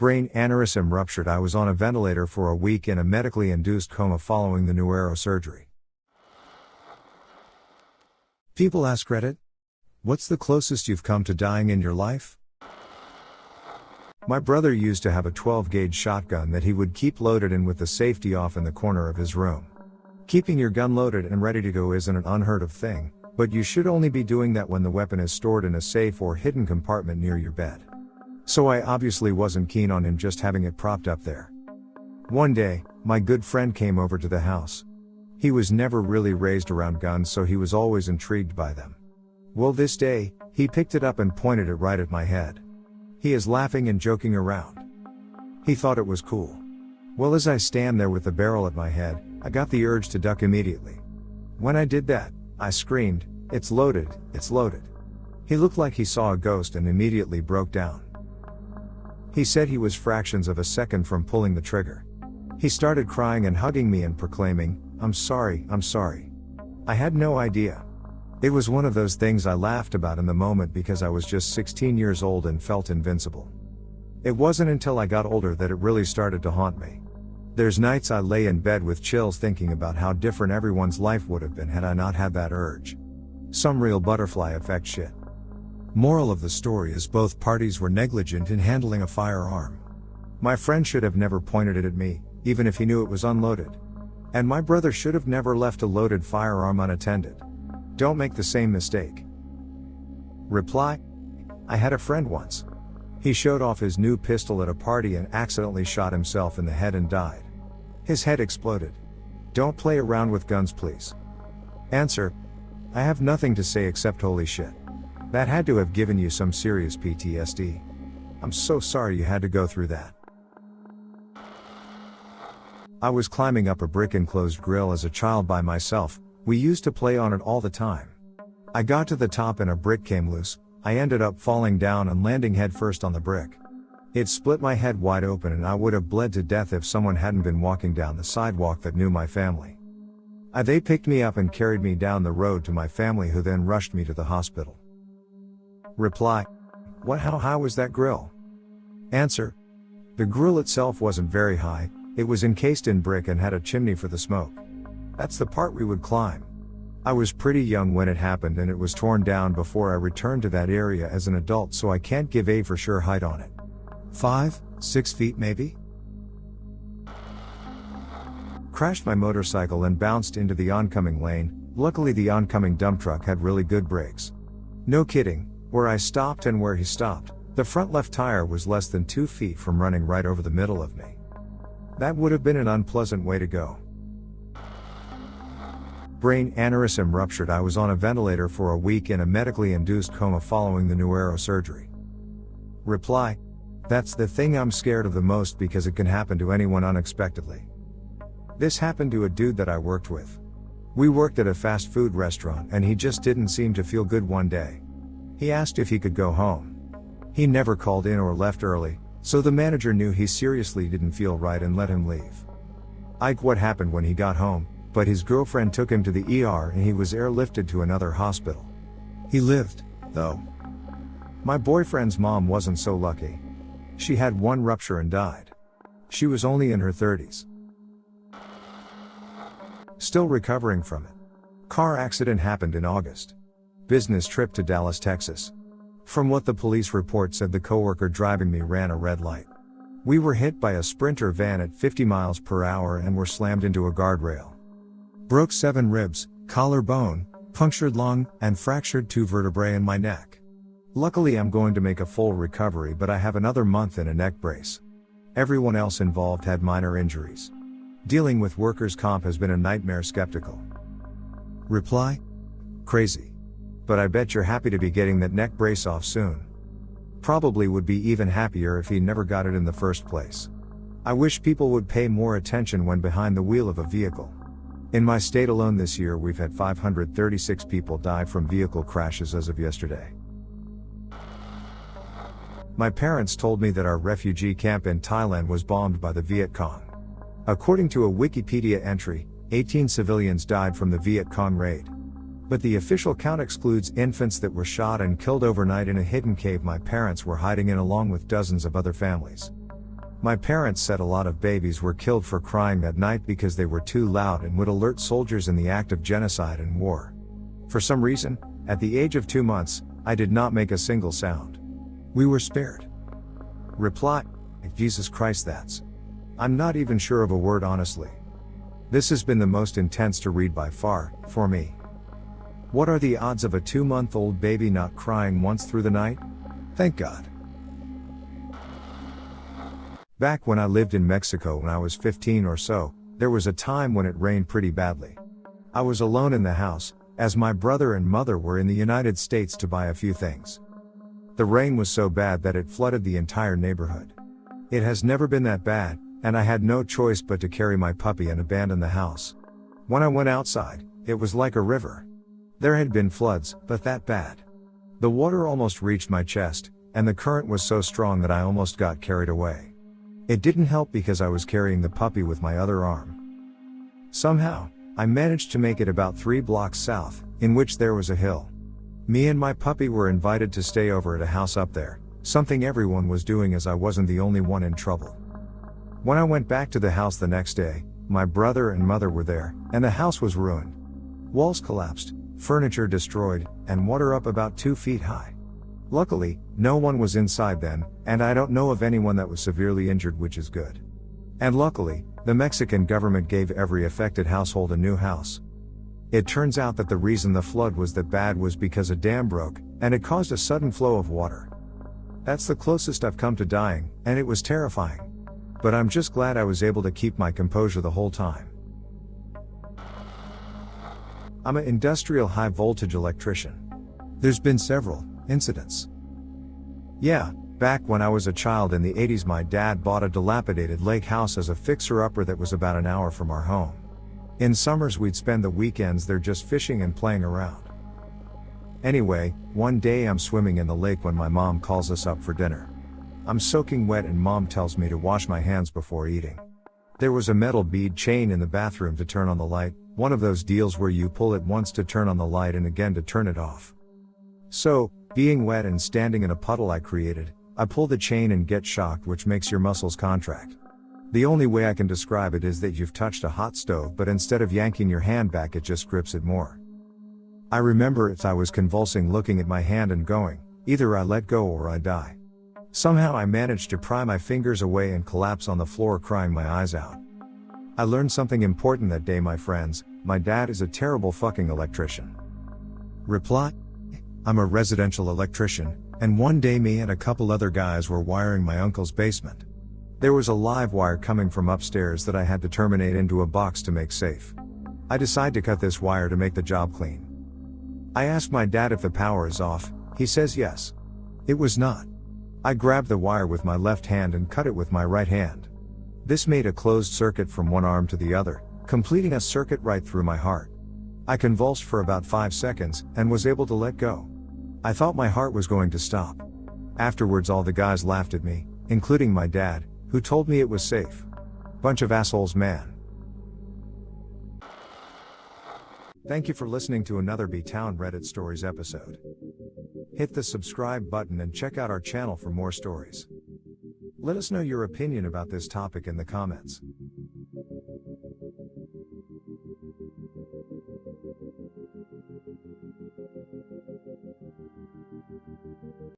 Brain aneurysm ruptured. I was on a ventilator for a week in a medically induced coma following the neurosurgery. People Askreddit, what's the closest you've come to dying in your life? My brother used to have a 12-gauge shotgun that he would keep loaded and with the safety off in the corner of his room. Keeping your gun loaded and ready to go isn't an unheard of thing, but you should only be doing that when the weapon is stored in a safe or hidden compartment near your bed. So I obviously wasn't keen on him just having it propped up there. One day, my good friend came over to the house. He was never really raised around guns, so he was always intrigued by them. Well, this day, he picked it up and pointed it right at my head. He is laughing and joking around. He thought it was cool. Well, as I stand there with the barrel at my head, I got the urge to duck immediately. When I did that, I screamed, "It's loaded, it's loaded." He looked like he saw a ghost and immediately broke down. He said he was fractions of a second from pulling the trigger. He started crying and hugging me and proclaiming, I'm sorry. I had no idea. It was one of those things I laughed about in the moment because I was just 16 years old and felt invincible. It wasn't until I got older that it really started to haunt me. There's nights I lay in bed with chills thinking about how different everyone's life would have been had I not had that urge. Some real butterfly effect shit. Moral of the story is both parties were negligent in handling a firearm. My friend should have never pointed it at me, even if he knew it was unloaded. And my brother should have never left a loaded firearm unattended. Don't make the same mistake. Reply: I had a friend once. He showed off his new pistol at a party and accidentally shot himself in the head and died. His head exploded. Don't play around with guns, please. Answer: I have nothing to say except holy shit. That had to have given you some serious PTSD. I'm so sorry you had to go through that. I was climbing up a brick enclosed grill as a child by myself. We used to play on it all the time. I got to the top and a brick came loose. I ended up falling down and landing headfirst on the brick. It split my head wide open and I would have bled to death if someone hadn't been walking down the sidewalk that knew my family. They picked me up and carried me down the road to my family, who then rushed me to the hospital. Reply: how high was that grill? Answer: the grill itself wasn't very high. It was encased in brick and had a chimney for the smoke. That's the part we would climb. I was pretty young when it happened and it was torn down before I returned to that area as an adult, so I can't give a for sure height on it. 5, 6 feet maybe? Crashed my motorcycle and bounced into the oncoming lane. Luckily the oncoming dump truck had really good brakes. No kidding, where I stopped and where he stopped, the front left tire was less than 2 feet from running right over the middle of me. That would have been an unpleasant way to go. Brain aneurysm ruptured. I was on a ventilator for a week in a medically induced coma following the neurosurgery. Reply: that's the thing I'm scared of the most because it can happen to anyone unexpectedly. This happened to a dude that I worked with. We worked at a fast food restaurant and he just didn't seem to feel good one day. He asked if he could go home. He never called in or left early, so the manager knew he seriously didn't feel right and let him leave. What happened when he got home, but his girlfriend took him to the ER and he was airlifted to another hospital. He lived, though. My boyfriend's mom wasn't so lucky. She had one rupture and died. She was only in her 30s. Still recovering from it. Car accident happened in August. Business trip to Dallas, Texas. From what the police report said, the coworker driving me ran a red light. We were hit by a Sprinter van at 50 miles per hour and were slammed into a guardrail. Broke 7 ribs, collarbone, punctured lung, and fractured 2 vertebrae in my neck. Luckily I'm going to make a full recovery, but I have another month in a neck brace. Everyone else involved had minor injuries. Dealing with workers' comp has been a nightmare. Skeptical. Reply: crazy. But I bet you're happy to be getting that neck brace off soon. Probably would be even happier if he never got it in the first place. I wish people would pay more attention when behind the wheel of a vehicle. In my state alone this year we've had 536 people die from vehicle crashes as of yesterday. My parents told me that our refugee camp in Thailand was bombed by the Viet Cong. According to a Wikipedia entry, 18 civilians died from the Viet Cong raid. But the official count excludes infants that were shot and killed overnight in a hidden cave my parents were hiding in along with dozens of other families. My parents said a lot of babies were killed for crying at night because they were too loud and would alert soldiers in the act of genocide and war. For some reason, at the age of 2 months, I did not make a single sound. We were spared. Reply: Jesus Christ, that's. I'm not even sure of a word, honestly. This has been the most intense to read by far, for me. What are the odds of a 2-month-old baby not crying once through the night? Thank God. Back when I lived in Mexico when I was 15 or so, there was a time when it rained pretty badly. I was alone in the house, as my brother and mother were in the United States to buy a few things. The rain was so bad that it flooded the entire neighborhood. It has never been that bad, and I had no choice but to carry my puppy and abandon the house. When I went outside, it was like a river. There had been floods, but that bad. The water almost reached my chest, and the current was so strong that I almost got carried away. It didn't help because I was carrying the puppy with my other arm. Somehow, I managed to make it about 3 blocks south, in which there was a hill. Me and my puppy were invited to stay over at a house up there, something everyone was doing as I wasn't the only one in trouble. When I went back to the house the next day, my brother and mother were there, and the house was ruined. Walls collapsed, furniture destroyed, and water up about 2 feet high. Luckily, no one was inside then, and I don't know of anyone that was severely injured, which is good. And luckily, the Mexican government gave every affected household a new house. It turns out that the reason the flood was that bad was because a dam broke, and it caused a sudden flow of water. That's the closest I've come to dying, and it was terrifying. But I'm just glad I was able to keep my composure the whole time. I'm an industrial high-voltage electrician. There's been several incidents. Yeah, back when I was a child in the 80s, my dad bought a dilapidated lake house as a fixer-upper that was about an hour from our home. In summers we'd spend the weekends there just fishing and playing around. Anyway, one day I'm swimming in the lake when my mom calls us up for dinner. I'm soaking wet and mom tells me to wash my hands before eating. There was a metal bead chain in the bathroom to turn on the light, one of those deals where you pull it once to turn on the light and again to turn it off. So, being wet and standing in a puddle I created, I pull the chain and get shocked, which makes your muscles contract. The only way I can describe it is that you've touched a hot stove, but instead of yanking your hand back it just grips it more. I remember I was convulsing, looking at my hand and going, either I let go or I die. Somehow I managed to pry my fingers away and collapse on the floor crying my eyes out. I learned something important that day, my friends. My dad is a terrible fucking electrician. Reply: I'm a residential electrician, and one day me and a couple other guys were wiring my uncle's basement. There was a live wire coming from upstairs that I had to terminate into a box to make safe. I decide to cut this wire to make the job clean. I ask my dad if the power is off. He says yes. It was not. I grabbed the wire with my left hand and cut it with my right hand. This made a closed circuit from one arm to the other, completing a circuit right through my heart. I convulsed for about 5 seconds, and was able to let go. I thought my heart was going to stop. Afterwards all the guys laughed at me, including my dad, who told me it was safe. Bunch of assholes, man. Thank you for listening to another B-Town Reddit Stories episode. Hit the subscribe button and check out our channel for more stories. Let us know your opinion about this topic in the comments.